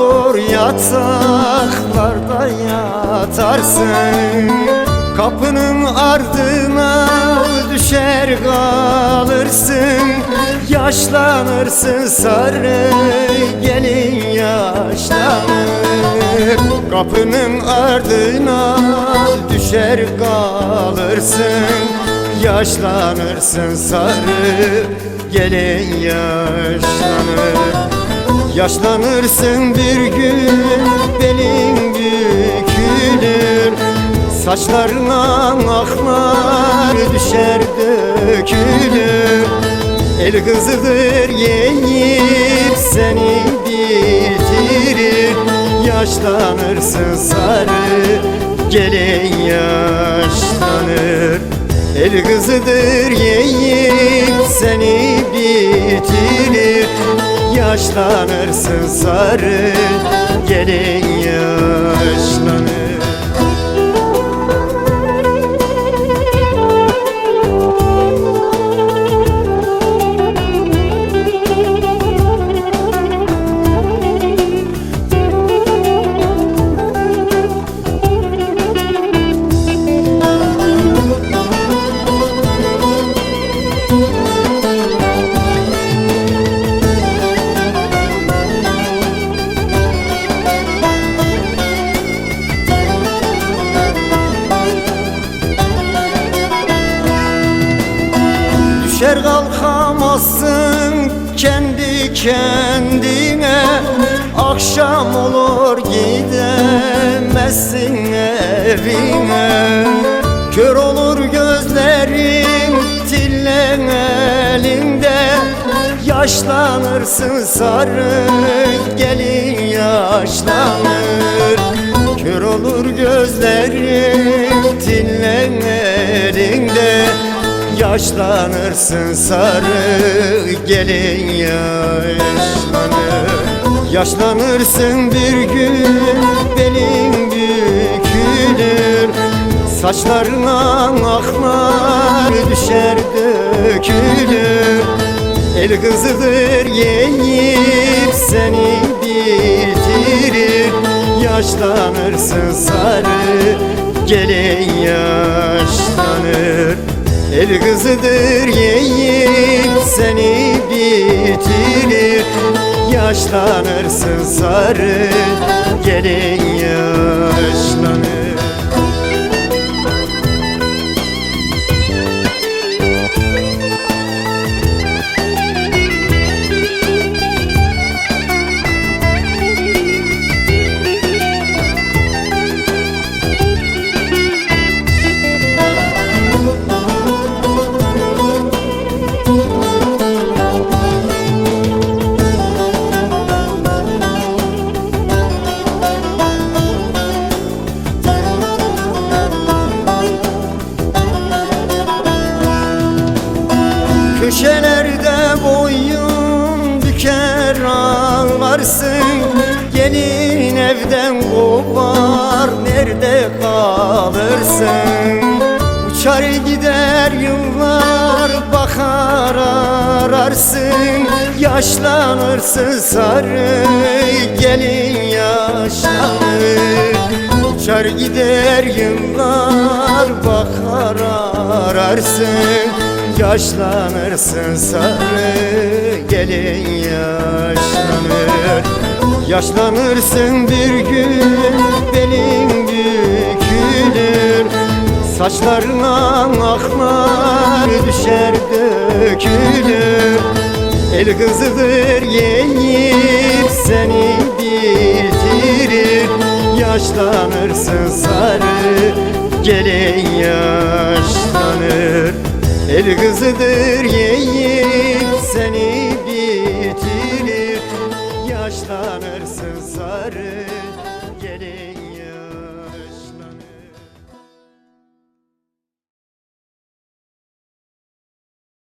olur yataklarda yatarsın. Kapının ardına düşer kalırsın. Yaşlanırsın sarı gelin yaşlanır. Kapının ardına düşer kalırsın. Yaşlanırsın sarı gelin yaşlanır. Yaşlanırsın bir gün belin bükülür. Saçlarına aklar düşer dökülür. El kızıdır yiyip seni bitirir. Yaşlanırsın sarı gelin yaşlanır. El kızıdır yiyip seni bitirir. Yaşlanırsın sarı gelin yaşlanır. Düşer kalkamazsın kendi kendine. Akşam olur gidemezsin evine. Kör olur gözlerin tillen elinde. Yaşlanırsın sarı gelin yaşlanır. Kör olur gözlerin tillen elinde. Yaşlanırsın sarı gelin yaşlanır. Yaşlanırsın bir gün belin bükülür. Saçlarına aklar düşer dökülür. El kızıdır yiyip seni bitirir. Yaşlanırsın sarı gelin yaşlanır. El kızıdır yiyip seni bitirir. Yaşlanırsın sarı gelin yaşlanır. Köşelerde boyun büker ağlarsın. Gelin evden kopar nerede kalırsın? Uçar gider yıllar bakar ararsın. Yaşlanırsın sarı gelin yaşlanır. Uçar gider yıllar bakar ararsın. Yaşlanırsın sarı gelin yaşlanır. Yaşlanırsın bir gün belin bükülür. Saçlarına aklar düşer dökülür. El kızıdır yiyip seni bitirir. Yaşlanırsın sarı gelin yaşlanır. El kızıdır yiyip seni bitirir. Yaşlanırsın sarı